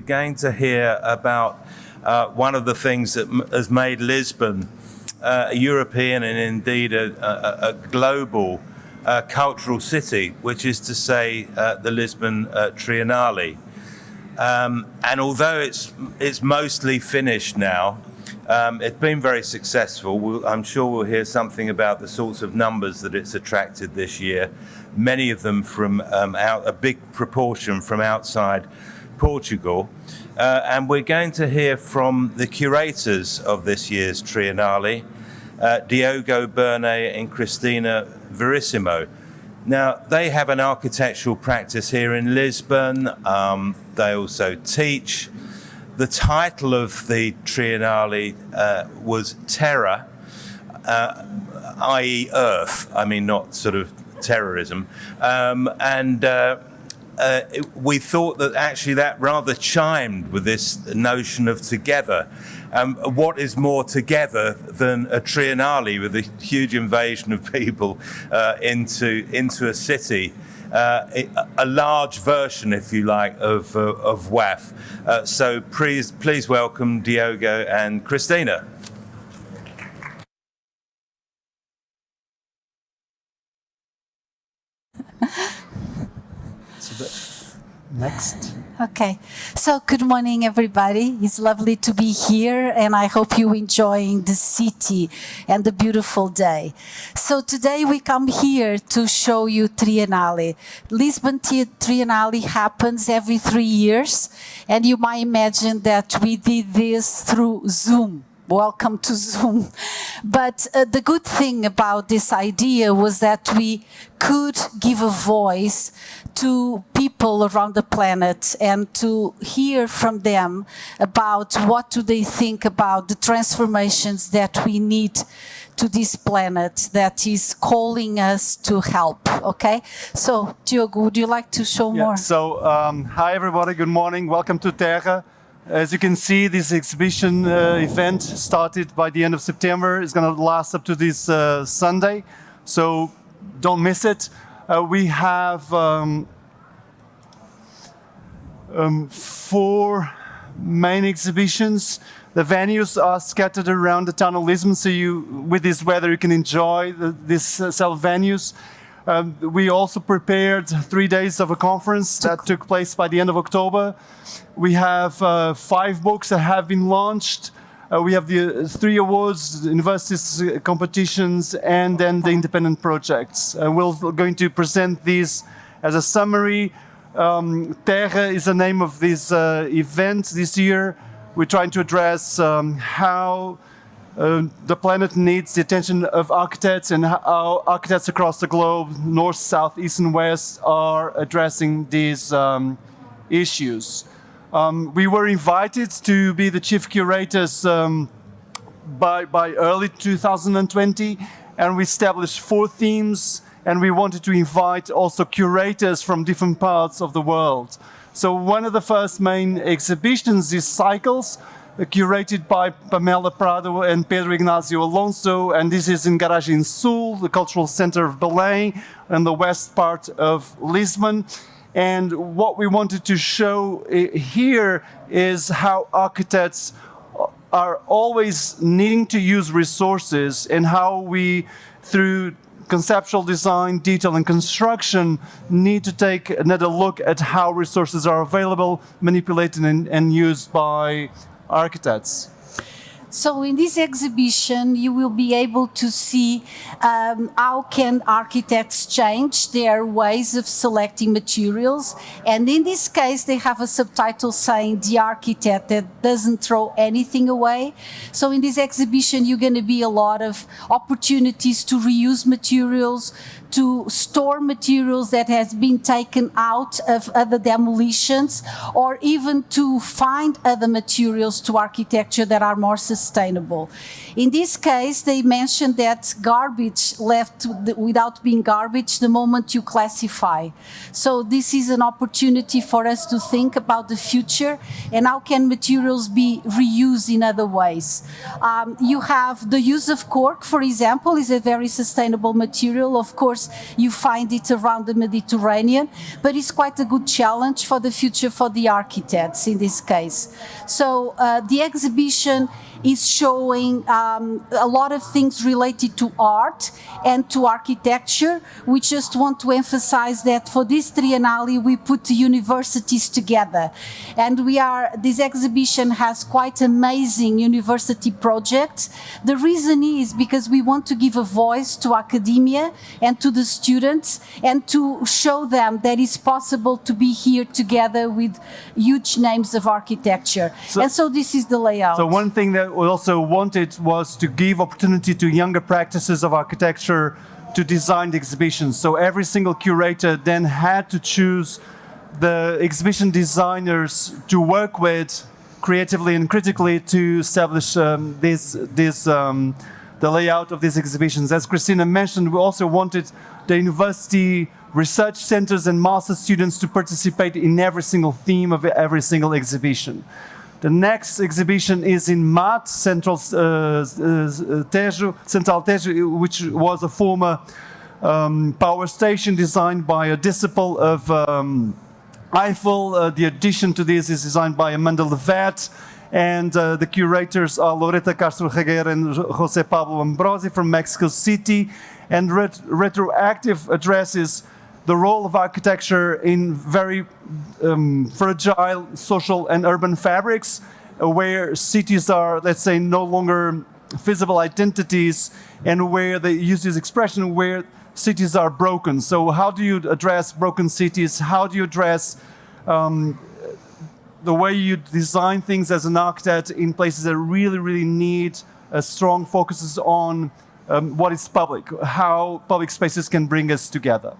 going to hear about one of the things that has made Lisbon a European and indeed a global cultural city, which is to say the Lisbon Triennale. And although it's mostly finished now, it's been very successful. I'm sure we'll hear something about the sorts of numbers that it's attracted this year, many of them from a big proportion from outside Portugal. And we're going to hear from the curators of this year's Triennale, Diogo, Burnay and Cristina, Verissimo. Now, they have an architectural practice here in Lisbon. They also teach. The title of the Triennale was Terra, i.e. Earth. I mean, not sort of terrorism. We thought that actually that rather chimed with this notion of together. What is more together than a Triennale with a huge invasion of people into a city? A large version, if you like, of WAF. So please welcome Diogo and Cristina. Next. Okay, so good morning, everybody. It's lovely to be here, and I hope you're enjoying the city and the beautiful day. So today we come here to show you Triennale. Lisbon Triennale happens every 3 years, and you might imagine that we did this through Zoom. Welcome to Zoom. But the good thing about this idea was that we could give a voice to people around the planet and to hear from them about what do they think about the transformations that we need to this planet that is calling us to help, okay? So, Diogo, would you like to show more? So, hi everybody, good morning, welcome to Terra. As you can see, this exhibition event started by the end of September. It's going to last up to this Sunday, so don't miss it. We have 4 main exhibitions. The venues are scattered around the town of Lisbon, so with this weather you can enjoy these several venues. We also prepared 3 days of a conference that took place by the end of October. We have 5 books that have been launched. We have the 3 awards, universities competitions, and then the independent projects. We're going to present these as a summary. Terra is the name of this event this year. We're trying to address how the planet needs the attention of architects and how architects across the globe, north, south, east and west, are addressing these issues. We were invited to be the chief curators by early 2020, and we established 4 themes, and we wanted to invite also curators from different parts of the world. So one of the first main exhibitions is Cycles, curated by Pamela Prado and Pedro Ignacio Alonso, and this is in Garagem Sul, the cultural center of Belém, and the west part of Lisbon. And what we wanted to show here is how architects are always needing to use resources, and how we, through conceptual design, detail and construction, need to take another look at how resources are available, manipulated and used by architects. So in this exhibition, you will be able to see how can architects change their ways of selecting materials. And in this case, they have a subtitle saying the architect that doesn't throw anything away. So in this exhibition, you're going to be a lot of opportunities to reuse materials, to store materials that has been taken out of other demolitions, or even to find other materials to architecture that are more sustainable. sustainable. In this case, they mentioned that garbage left without being garbage the moment you classify. So this is an opportunity for us to think about the future and how can materials be reused in other ways. You have the use of cork, for example, is a very sustainable material. Of course, you find it around the Mediterranean, but it's quite a good challenge for the future for the architects in this case. So the exhibition is showing a lot of things related to art and to architecture. We just want to emphasize that for this Triennale we put the universities together, and this exhibition has quite amazing university projects. The reason is because we want to give a voice to academia and to the students and to show them that it's possible to be here together with huge names of architecture. So this is the layout. So one thing that we also wanted was to give opportunity to younger practices of architecture to design the exhibitions. So every single curator then had to choose the exhibition designers to work with creatively and critically to establish the layout of these exhibitions. As Cristina mentioned, we also wanted the university research centers and master students to participate in every single theme of every single exhibition. The next exhibition is in MAT, Central Tejo, which was a former power station designed by a disciple of Eiffel. The addition to this is designed by Amanda Levet, and the curators are Loreta Castro Regueira and José Pablo Ambrosi from Mexico City. And retroactive addresses the role of architecture in very fragile social and urban fabrics, where cities are, let's say, no longer visible identities, and where they use this expression where cities are broken. So how do you address broken cities? How do you address the way you design things as an architect in places that really, really need strong focuses on what is public, how public spaces can bring us together?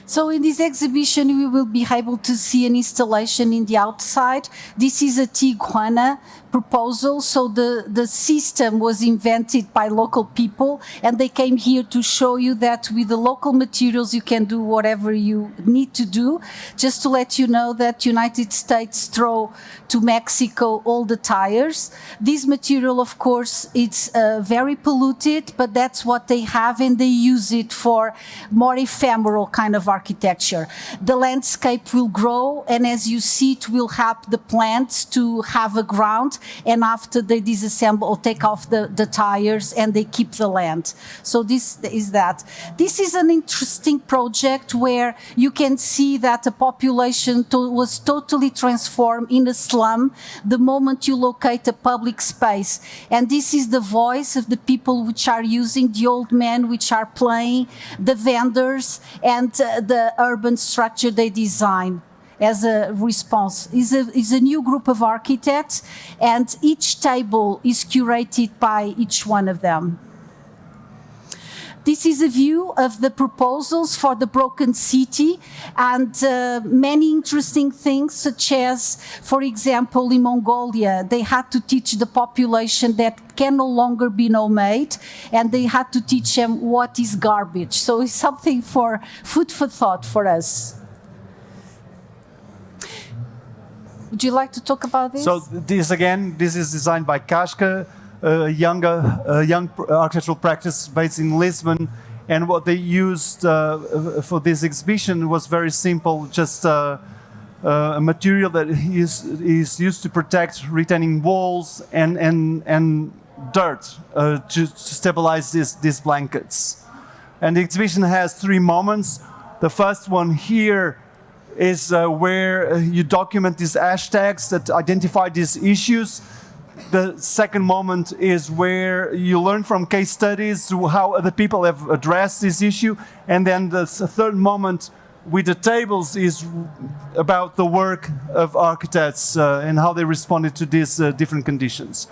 So in this exhibition, we will be able to see an installation in the outside. This is a Tijuana proposal. So the system was invented by local people, and they came here to show you that with the local materials, you can do whatever you need to do. Just to let you know that United States throw to Mexico all the tires. This material, of course, it's very polluted, but that's what they have, and they use it for more ephemeral kind of architecture. The landscape will grow, and as you see, it will help the plants to have a ground, and after they disassemble or take off the tires, and they keep the land. So this is that. This is an interesting project where you can see that the population was totally transformed in a slum the moment you locate a public space. And this is the voice of the people which are using, the old men which are playing, the vendors, and the urban structure they design as a response. Is a new group of architects, and each table is curated by each one of them. This is a view of the proposals for the broken city, and many interesting things, such as, for example, in Mongolia, they had to teach the population that can no longer be nomade, and they had to teach them what is garbage. So it's something for food for thought for us. Would you like to talk about this? So this is designed by Kashka, a young architectural practice based in Lisbon, and what they used for this exhibition was very simple, just a material that is used to protect retaining walls and dirt to stabilize these blankets. And the exhibition has 3 moments. The first one here is where you document these hashtags that identify these issues. The second moment is where you learn from case studies how other people have addressed this issue. And then the third moment with the tables is about the work of architects and how they responded to these different conditions.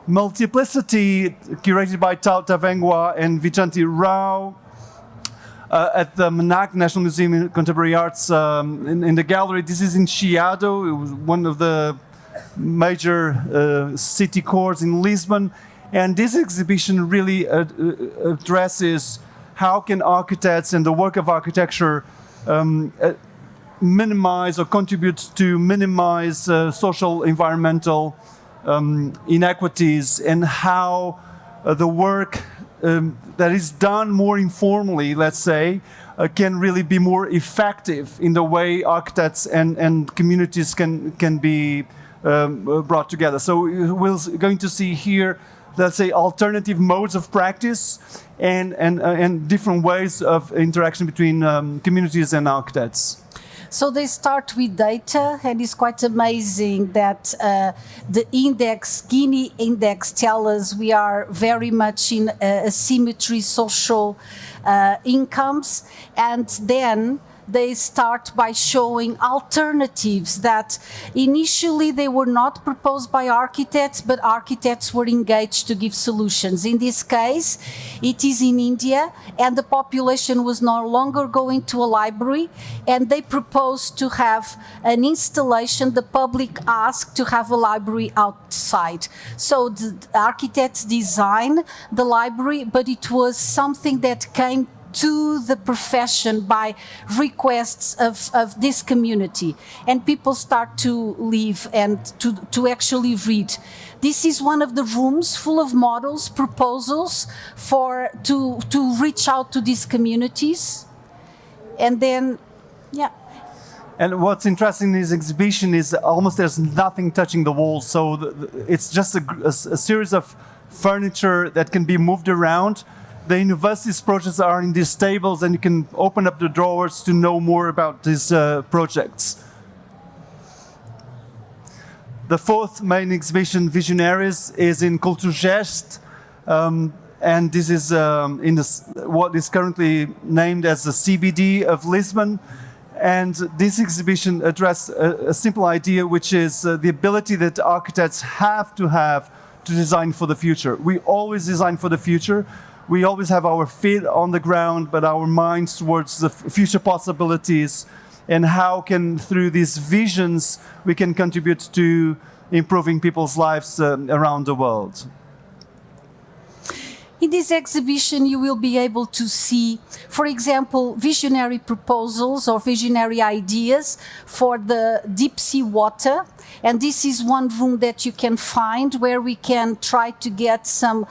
Multiplicity, curated by Tao Tavengwa and Vijanti Rao, at the MNAC, National Museum of Contemporary Arts, in the gallery. This is in Chiado. It was one of the major city cores in Lisbon. And this exhibition really addresses how can architects and the work of architecture minimize or contribute to minimize social, environmental inequities, and how the work that is done more informally, let's say, can really be more effective in the way architects and communities can be brought together. So we're going to see here, let's say, alternative modes of practice and different ways of interaction between communities and architects. So they start with data, and it's quite amazing that the index, Gini index, tells us we are very much in asymmetry, social incomes, and then they start by showing alternatives that initially they were not proposed by architects, but architects were engaged to give solutions. In this case, it is in India, and the population was no longer going to a library, and they proposed to have an installation. The public asked to have a library outside. So the architects designed the library, but it was something that came to the profession by requests of this community, and people start to live and to actually read. This is one of the rooms full of models, proposals to reach out to these communities, and then, yeah. And what's interesting in this exhibition is almost there's nothing touching the walls, so it's just a series of furniture that can be moved around. The university's projects are in these tables, and you can open up the drawers to know more about these projects. The fourth main exhibition, Visionaries, is in Culturgest, and this is in what is currently named as the CBD of Lisbon. And this exhibition addresses a simple idea, which is the ability that architects have to design for the future. We always design for the future. We always have our feet on the ground, but our minds towards the future possibilities, and how can, through these visions, we can contribute to improving people's lives around the world. In this exhibition, you will be able to see, for example, visionary proposals or visionary ideas for the deep sea water. And this is one room that you can find where we can try to get some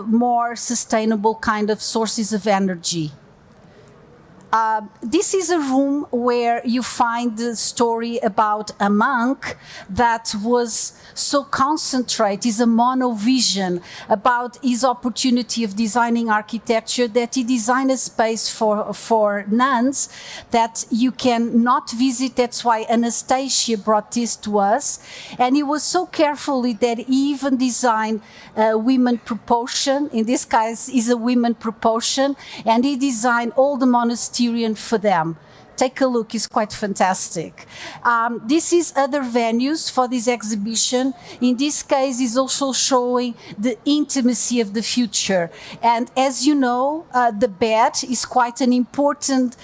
more sustainable kind of sources of energy. This is a room where you find the story about a monk that was so concentrated, is a monovision about his opportunity of designing architecture, that he designed a space for nuns that you can not visit. That's why Anastasia brought this to us. And he was so carefully that he even designed a women proportion. In this case, is a women proportion, and he designed all the monasteries for them. Take a look, it's quite fantastic. This is other venues for this exhibition. In this case, is also showing the intimacy of the future. And as you know, the bed is quite an important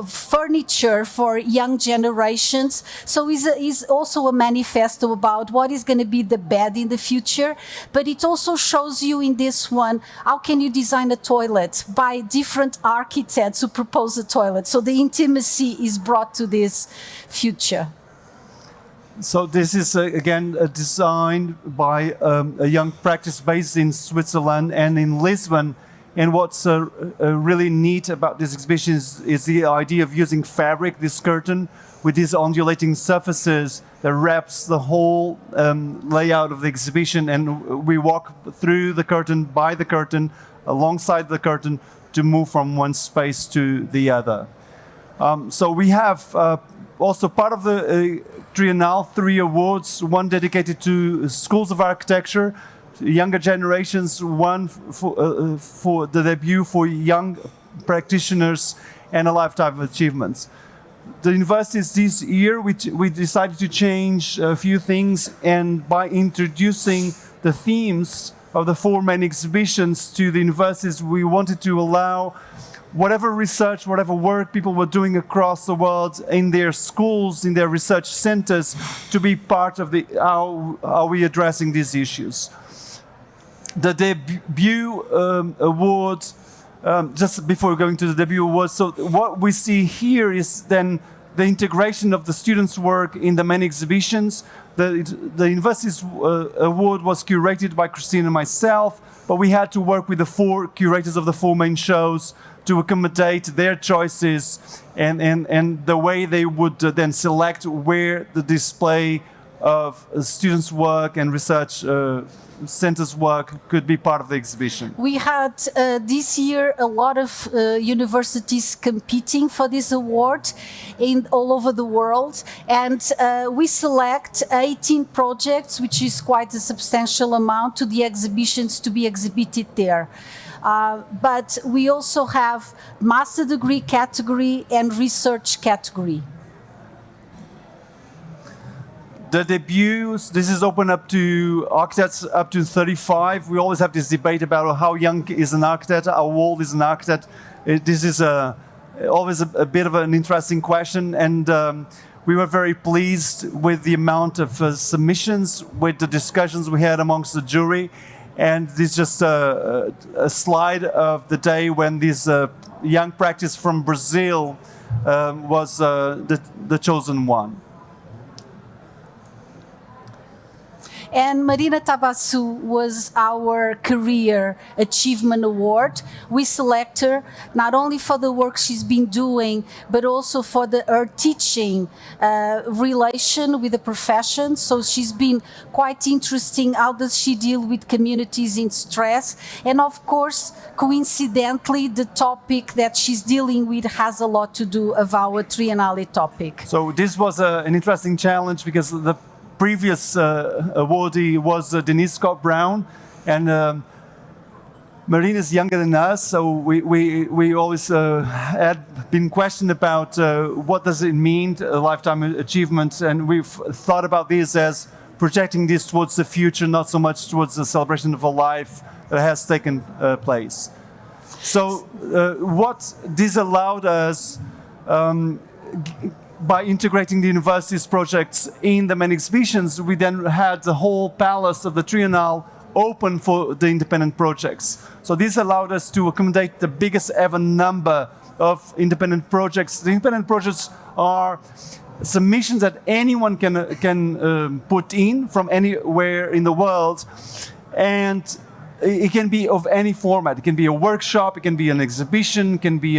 furniture for young generations. So is also a manifesto about what is going to be the bed in the future. But it also shows you in this one, how can you design a toilet by different architects who propose a toilet. So the intimacy is brought to this future. So this is, again, designed by a young practice based in Switzerland and in Lisbon. And what's really neat about this exhibition is the idea of using fabric, this curtain, with these undulating surfaces that wraps the whole layout of the exhibition. And we walk through the curtain, by the curtain, alongside the curtain, to move from one space to the other. So we have also part of the Triennale, 3 awards, one dedicated to schools of architecture, younger generations, one for the debut for young practitioners, and a lifetime of achievements. The universities this year, we decided to change a few things, and by introducing the themes of the 4 main exhibitions to the universities, we wanted to allow whatever research, whatever work people were doing across the world in their schools, in their research centers, to be part of how are we addressing these issues. The debut award, just before going to the debut award, so what we see here is then the integration of the students' work in the main exhibitions. The university's award was curated by Cristina and myself, but we had to work with the 4 curators of the 4 main shows to accommodate their choices and the way they would then select where the display of students' work and research centers' work could be part of the exhibition. We had this year a lot of universities competing for this award all over the world, and we select 18 projects, which is quite a substantial amount, to the exhibitions to be exhibited there. But we also have master degree category and research category. The debuts, this is open up to architects up to 35. We always have this debate about how young is an architect, how old is an architect. This is always a bit of an interesting question, and we were very pleased with the amount of submissions, with the discussions we had amongst the jury. And this is just a slide of the day when this young practice from Brazil was the chosen one. And Marina Tabassu was our Career Achievement Award. We select her not only for the work she's been doing, but also for her teaching relation with the profession. So she's been quite interesting. How does she deal with communities in stress? And of course, coincidentally, the topic that she's dealing with has a lot to do with our Triennale topic. So this was an interesting challenge because the previous awardee was Denise Scott Brown, and Marina is younger than us, so we always had been questioned about what does it mean, a lifetime achievement, and we've thought about this as projecting this towards the future, not so much towards the celebration of a life that has taken place. So what this allowed us, by integrating the university's projects in the main exhibitions, we then had the whole palace of the Triennale open for the independent projects. So this allowed us to accommodate the biggest ever number of independent projects. The independent projects are submissions that anyone can put in from anywhere in the world, and it can be of any format. It can be a workshop, it can be an exhibition, it can be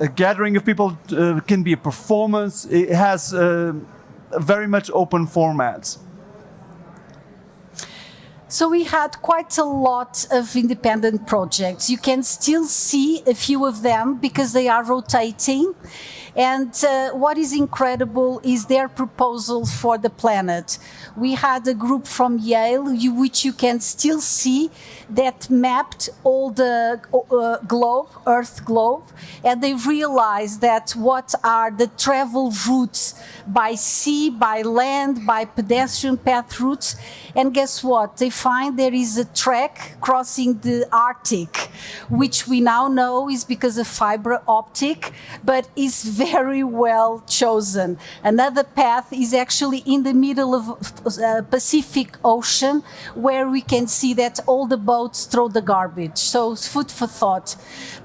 a gathering of people, can be a performance. It has very much open formats. So we had quite a lot of independent projects. You can still see a few of them because they are rotating. And what is incredible is their proposal for the planet. We had a group from Yale, which you can still see, that mapped all the Earth globe, and they realized that what are the travel routes by sea, by land, by pedestrian path routes, and guess what? They find there is a track crossing the Arctic, which we now know is because of fiber optic, but is very well chosen. Another path is actually in the middle of Pacific Ocean, where we can see that all the boats throw the garbage. So it's food for thought.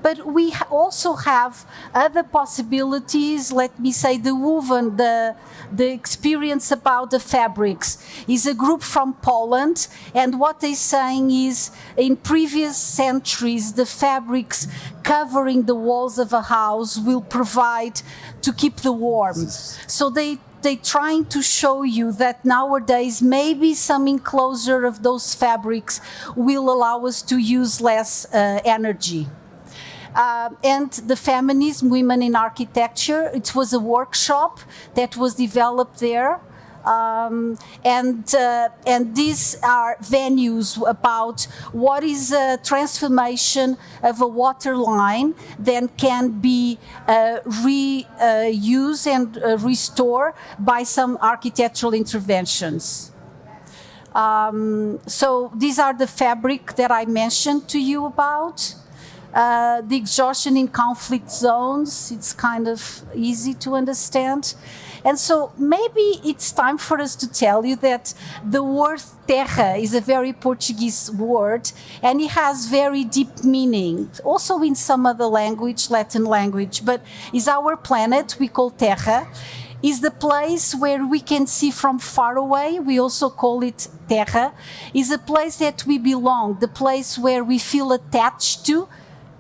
But we also have other possibilities. Let me say the woven, the experience about the fabrics is a group from Poland, and what they're saying is in previous centuries the fabrics covering the walls of a house will provide to keep the warmth. So they're trying to show you that nowadays maybe some enclosure of those fabrics will allow us to use less energy. And the feminism, women in architecture, it was a workshop that was developed there. And these are venues about what is a transformation of a water line that can be reused and restored by some architectural interventions. So these are the fabric that I mentioned to you about. The exhaustion in conflict zones, it's kind of easy to understand. And so maybe it's time for us to tell you that the word terra is a very Portuguese word, and it has very deep meaning, also in some other language, Latin language, but is our planet, we call terra, is the place where we can see from far away, we also call it terra, is a place that we belong, the place where we feel attached to,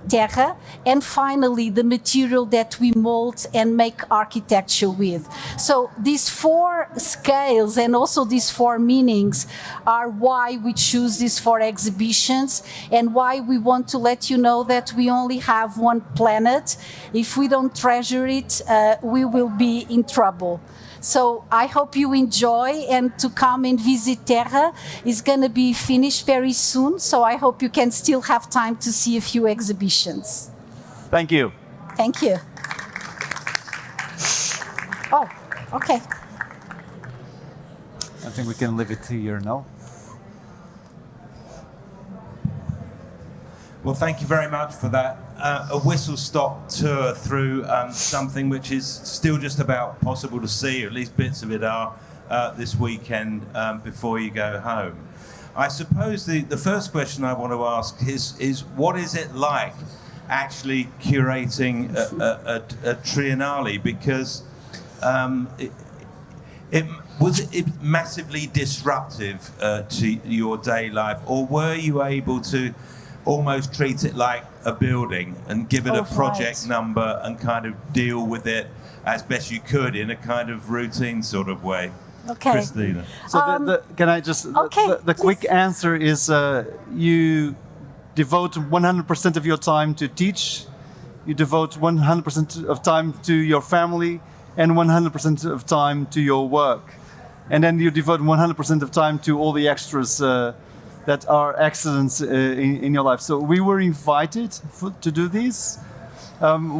terra, and finally the material that we mold and make architecture with. So these four scales and also these four meanings are why we choose these four exhibitions and why we want to let you know that we only have one planet. If we don't treasure it, we will be in trouble. So I hope you enjoy, and to come and visit Terra is going to be finished very soon. So I hope you can still have time to see a few exhibitions. Thank you. Thank you. Oh, okay. I think we can leave it here now. Well, thank you very much for that. A whistle-stop tour through something which is still just about possible to see, or at least bits of it are, this weekend before you go home. I suppose the first question I want to ask is what is it like actually curating a Triennale? Because was it massively disruptive to your day life, or were you able to almost treat it like a building and give it a project number and kind of deal with it as best you could in a kind of routine sort of way? Okay. Cristina. So can I just, the quick answer is you devote 100% of your time to teach, you devote 100% of time to your family, and 100% of time to your work. And then you devote 100% of time to all the extras that are accidents in your life. So we were invited to do this.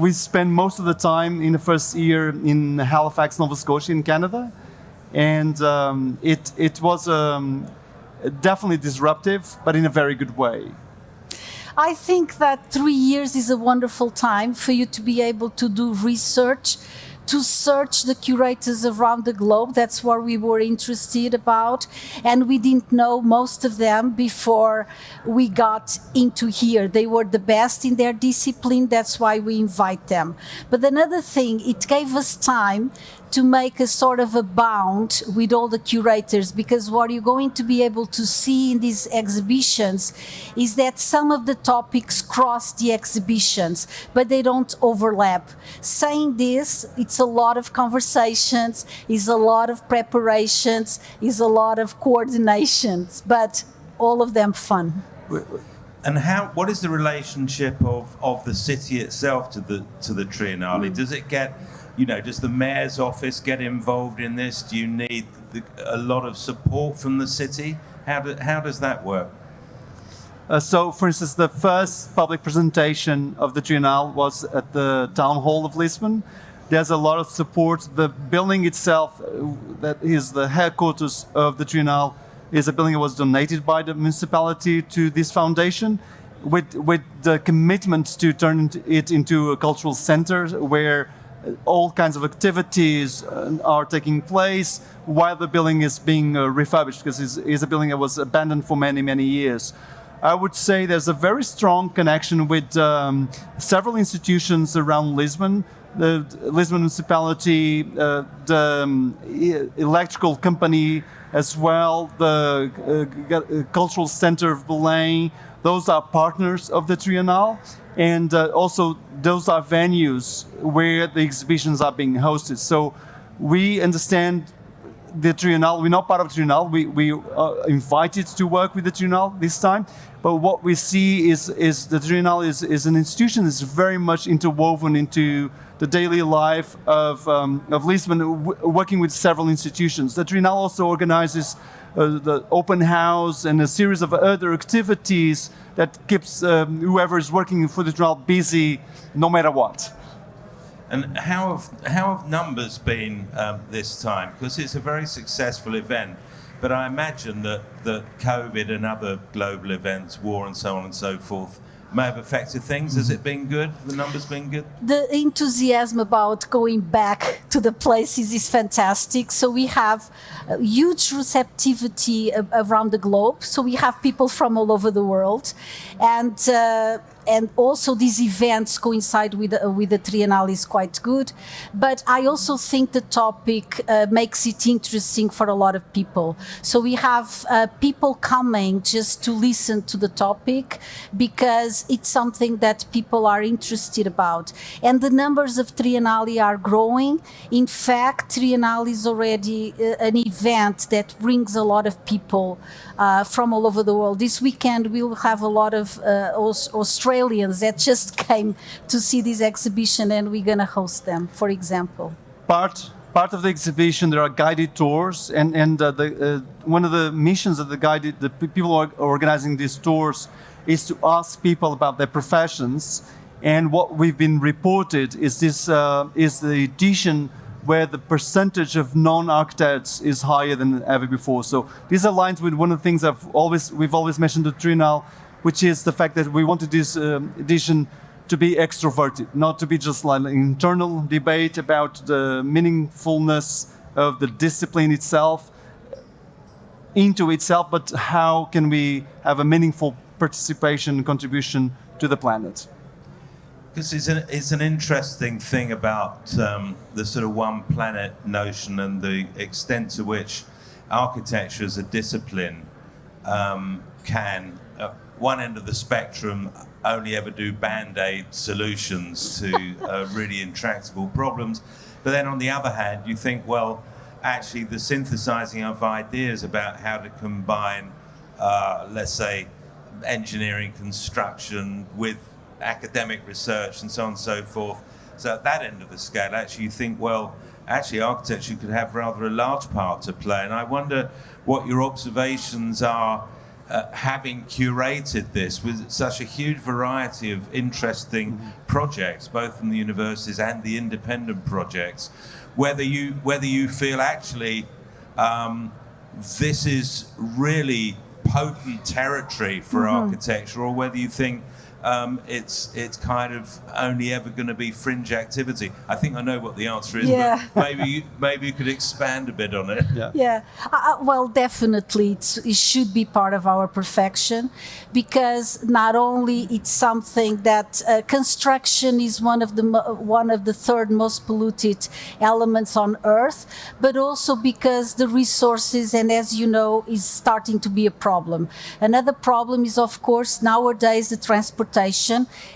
We spent most of the time in the first year in Halifax, Nova Scotia in Canada. And it was definitely disruptive, but in a very good way. I think that 3 years is a wonderful time for you to be able to do research, to search the curators around the globe. That's what we were interested about. And we didn't know most of them before we got into here. They were the best in their discipline. That's why we invite them. But another thing, it gave us time to make a sort of a bond with all the curators, because what you're going to be able to see in these exhibitions is that some of the topics cross the exhibitions, but they don't overlap. Saying this, it's a lot of conversations, it's a lot of preparations, it's a lot of coordinations, but all of them fun. And what is the relationship of the city itself to the Triennale? Does it get, does the mayor's office get involved in this? Do you need a lot of support from the city? How does that work? So, for instance, the first public presentation of the Triennale was at the Town Hall of Lisbon. There's a lot of support. The building itself, that is the headquarters of the Triennale, is a building that was donated by the municipality to this foundation, with the commitment to turn it into a cultural center where all kinds of activities are taking place while the building is being refurbished, because it's a building that was abandoned for many, many years. I would say there's a very strong connection with several institutions around Lisbon. The Lisbon municipality, the electrical company as well, the cultural center of Burnay, those are partners of the Triennale. And also those are venues where the exhibitions are being hosted. So we understand the Triennale. We're not part of the Triennale. We are invited to work with the Triennale this time. But what we see is the Triennale is an institution that's very much interwoven into the daily life of Lisbon, working with several institutions. The Triennale also organizes the open house and a series of other activities that keeps whoever is working for the Triennale busy no matter what. And how have numbers been this time? Because it's a very successful event, But I imagine that COVID and other global events, war and so on and so forth, may have affected things. Has it been good? The numbers been good? The enthusiasm about going back to the places is fantastic. So we have huge receptivity around the globe. So we have people from all over the world, and also these events coincide with the Triennale is quite good. But I also think the topic makes it interesting for a lot of people. So we have people coming just to listen to the topic because it's something that people are interested about. And the numbers of Triennale are growing. In fact, Triennale is already an event that brings a lot of people from all over the world. This weekend we'll have a lot of Australians that just came to see this exhibition, and we're going to host them, for example. Part of the exhibition, there are guided tours, and one of the missions of the people who are organizing these tours is to ask people about their professions. And what we've been reported is this is the edition where the percentage of non-architects is higher than ever before. So this aligns with one of the things we've always mentioned at Triennale, which is the fact that we wanted this edition to be extroverted, not to be just like an internal debate about the meaningfulness of the discipline itself, but how can we have a meaningful participation and contribution to the planet. Because it's an interesting thing about the sort of one planet notion and the extent to which architecture as a discipline can, at one end of the spectrum, only ever do band-aid solutions to really intractable problems. But then on the other hand, you think, well, actually the synthesizing of ideas about how to combine, let's say, engineering construction with academic research and so on and so forth. So at that end of the scale, actually you think, well, actually architecture could have rather a large part to play. And I wonder what your observations are, having curated this with such a huge variety of interesting projects, both from the universities and the independent projects, whether you feel actually this is really potent territory for architecture, or whether you think it's kind of only ever going to be fringe activity. I think I know what the answer is, but maybe you could expand a bit on it. Well, definitely it should be part of our perfection, because not only it's something that construction is one of the third most polluted elements on Earth, but also because the resources, and as you know, is starting to be a problem. Another problem is, of course, nowadays the transportation.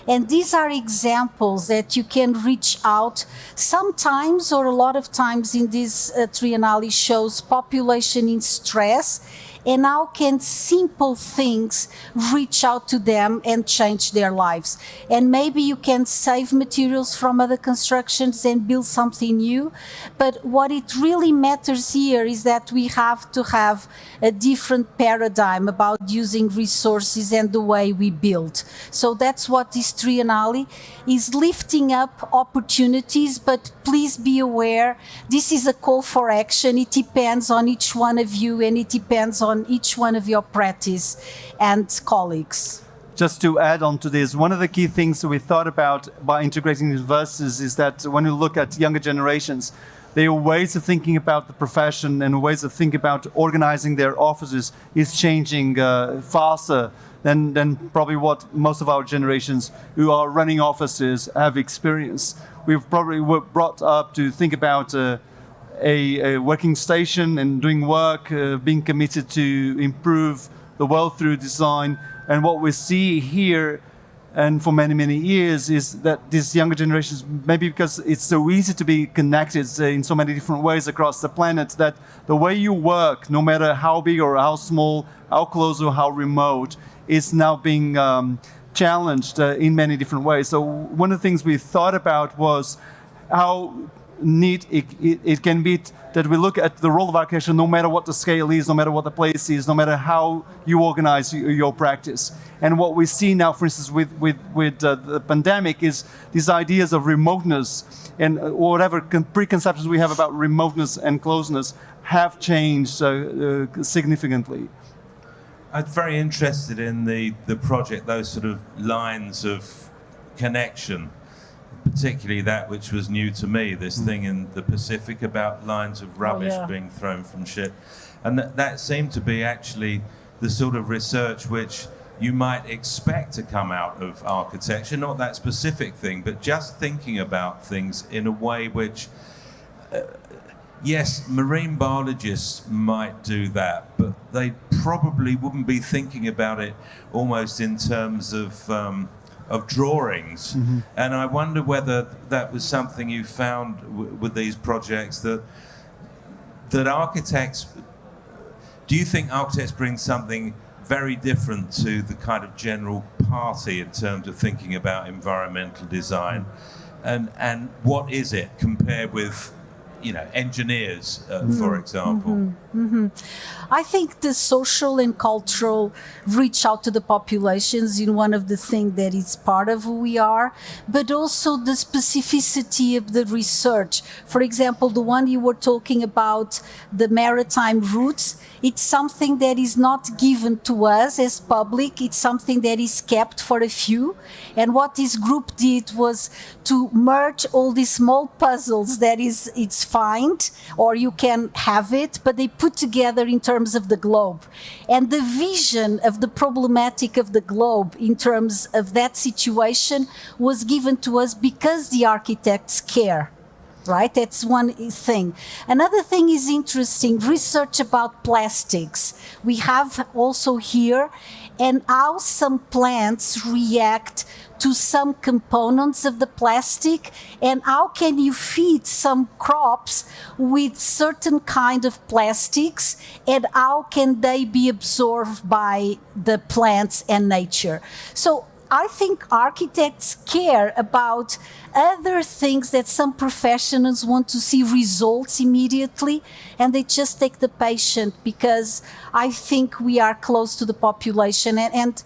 And these are examples that you can reach out sometimes, or a lot of times in these Triennale shows, population in stress, and how can simple things reach out to them and change their lives. And maybe you can save materials from other constructions and build something new. But what it really matters here is that we have to have a different paradigm about using resources and the way we build. So that's what this Triennale is, lifting up opportunities, but please be aware, this is a call for action. It depends on each one of you, and it depends on each one of your practice and colleagues. Just to add on to this, one of the key things that we thought about by integrating universities is that when you look at younger generations, their ways of thinking about the profession and ways of thinking about organizing their offices is changing faster than probably what most of our generations who are running offices have experienced. We've probably were brought up to think about a working station and doing work, being committed to improve the world through design. And what we see here, and for many, many years, is that these younger generations, maybe because it's so easy to be connected in so many different ways across the planet, that the way you work, no matter how big or how small, how close or how remote, is now being challenged in many different ways. So one of the things we thought about was how neat it can be that we look at the role of architecture, no matter what the scale is, no matter what the place is, no matter how you organize your practice. And what we see now, for instance, with the pandemic, is these ideas of remoteness and whatever preconceptions we have about remoteness and closeness, have changed significantly. I'm very interested in the project, those sort of lines of connection, particularly that which was new to me, this thing in the Pacific about lines of rubbish being thrown from ship. And that seemed to be actually the sort of research which you might expect to come out of architecture, not that specific thing, but just thinking about things in a way which, yes, marine biologists might do that, but they probably wouldn't be thinking about it almost in terms of drawings. Mm-hmm. And I wonder whether that was something you found with these projects, that architects, do you think architects bring something very different to the kind of general party in terms of thinking about environmental design? And what is it compared with, you know, engineers, for example? Mm-hmm. Mm-hmm. I think the social and cultural reach out to the populations in one of the things that is part of who we are, but also the specificity of the research. For example, the one you were talking about, the maritime routes, it's something that is not given to us as public, it's something that is kept for a few. And what this group did was to merge all these small puzzles that it's find, or you can have it, but they put together in terms of the globe. And the vision of the problematic of the globe in terms of that situation was given to us because the architects care. Right? That's one thing. Another thing is interesting, research about plastics. We have also here, and how some plants react to some components of the plastic, and how can you feed some crops with certain kind of plastics, and how can they be absorbed by the plants and nature. So I think architects care about other things that some professionals want to see results immediately, and they just take the patient, because I think we are close to the population, and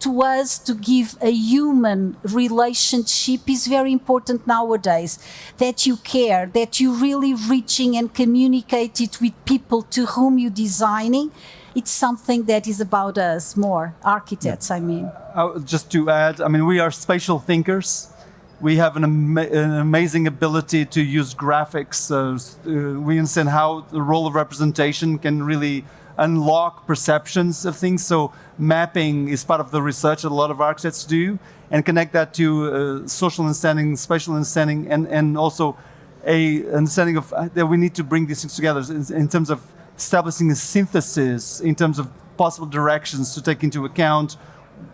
to us to give a human relationship is very important nowadays, that you care, that you really reaching and communicate it with people to whom you're designing. It's something that is about us more, architects, I mean. Just to add, I mean, we are spatial thinkers. We have an amazing ability to use graphics. We understand how the role of representation can really unlock perceptions of things. So mapping is part of the research that a lot of architects do, and connect that to social understanding, spatial understanding, and also a understanding of that we need to bring these things together in terms of establishing a synthesis, in terms of possible directions to take into account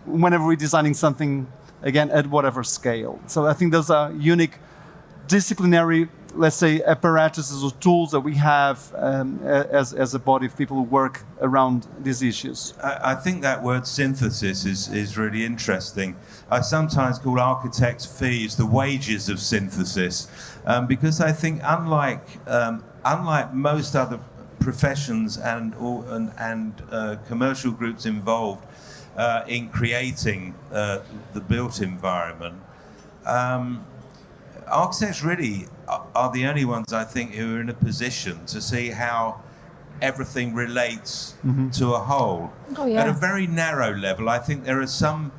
whenever we're designing something, again, at whatever scale. So I think those are unique disciplinary, let's say, apparatuses or tools that we have as a body of people who work around these issues. I think that word synthesis is really interesting. I sometimes call architects' fees the wages of synthesis, because I think unlike most other professions and commercial groups involved in creating the built environment, architects really are the only ones, I think, who are in a position to see how everything relates to a whole. Oh, yeah. At a very narrow level, I think there are some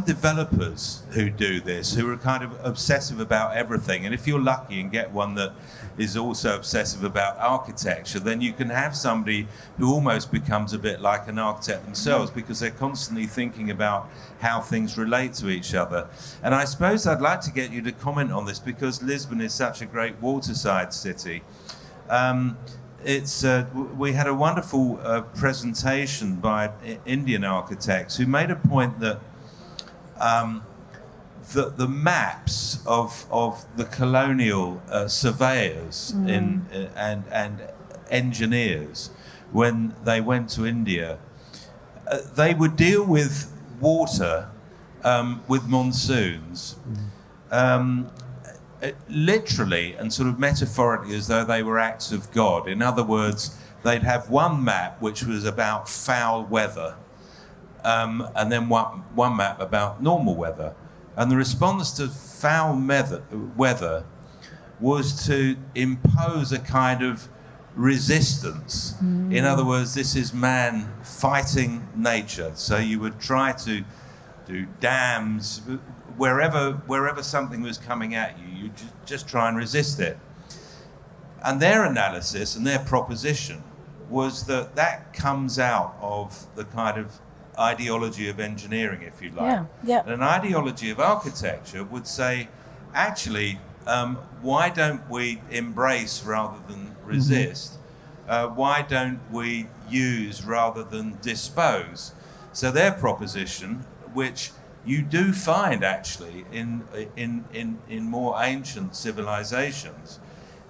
developers who do this, who are kind of obsessive about everything. And if you're lucky and get one that is also obsessive about architecture, then you can have somebody who almost becomes a bit like an architect themselves, because they're constantly thinking about how things relate to each other. And I suppose I'd like to get you to comment on this, because Lisbon is such a great waterside city. We had a wonderful presentation by Indian architects who made a point that the maps of the colonial surveyors and engineers, when they went to India, they would deal with water, with monsoons, literally and sort of metaphorically, as though they were acts of God. In other words, they'd have one map which was about foul weather, and then one map about normal weather. And the response to foul weather was to impose a kind of resistance. In other words, this is man fighting nature. So you would try to do dams wherever something was coming at you. You just try and resist it. And their analysis and their proposition was that comes out of the kind of ideology of engineering, if you like. Yeah. And an ideology of architecture would say, actually, why don't we embrace rather than resist? Why don't we use rather than dispose? So their proposition, which you do find actually in more ancient civilizations,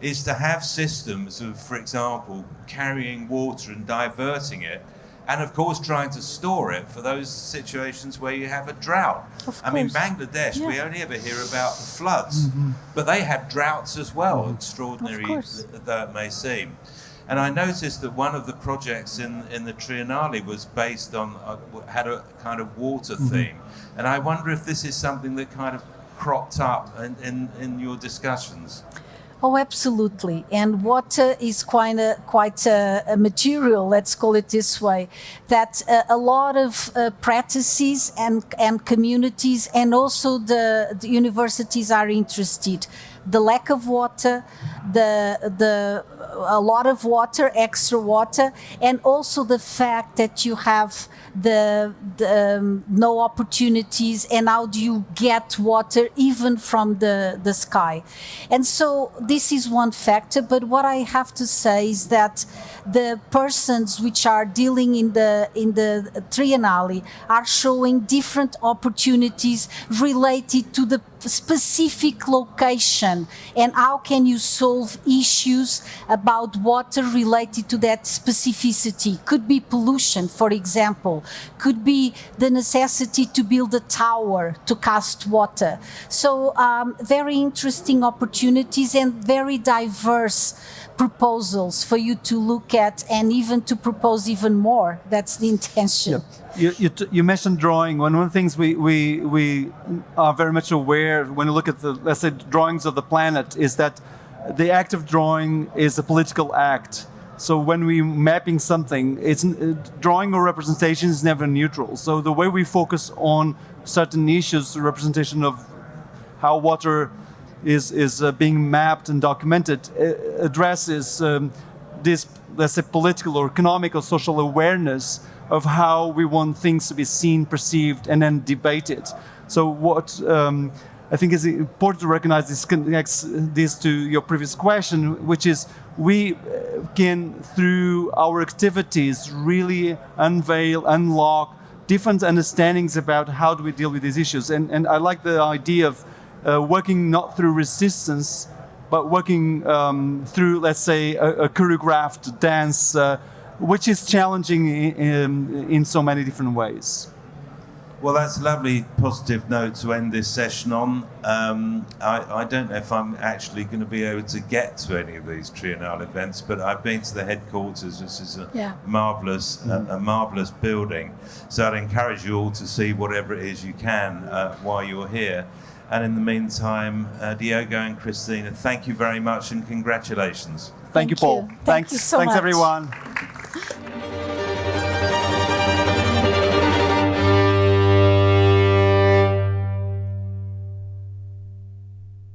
is to have systems of, for example, carrying water and diverting it, and of course trying to store it for those situations where you have a drought. I mean, Bangladesh, we only ever hear about the floods, but they had droughts as well, extraordinary though it may seem. And I noticed that one of the projects in the Triennale was based on, had a kind of water theme. And I wonder if this is something that kind of cropped up in your discussions. Oh, absolutely. And water is quite a material, let's call it this way, that a lot of practices and communities and also the universities are interested. The lack of water, a lot of water, extra water, and also the fact that you have the no opportunities, and how do you get water even from the sky? And so this is one factor, but what I have to say is that the persons which are dealing in the Triennale are showing different opportunities related to the specific location and how can you solve issues about water related to that specificity. Could be pollution, for example, could be the necessity to build a tower to cast water. So very interesting opportunities and very diverse proposals for you to look at and even to propose even more. That's the intention. You mentioned drawing. One of the things we are very much aware when you look at the, let's say, drawings of the planet is that the act of drawing is a political act. So when we're mapping something, it's drawing or representation is never neutral. So the way we focus on certain issues, the representation of how water is being mapped and documented, addresses this, let's say, political or economic or social awareness of how we want things to be seen, perceived, and then debated. So what I think is important to recognize, this connects this to your previous question, which is we can, through our activities, really unlock different understandings about how do we deal with these issues. And I like the idea of working not through resistance, but working through, let's say, a choreographed dance, which is challenging in so many different ways. Well, that's a lovely positive note to end this session on. I don't know if I'm actually going to be able to get to any of these Triennale events, but I've been to the headquarters, which is a marvellous building. So I'd encourage you all to see whatever it is you can while you're here. And in the meantime, Diogo and Cristina, thank you very much and congratulations. Thank you, Paul. Thank you so much. Thanks, everyone.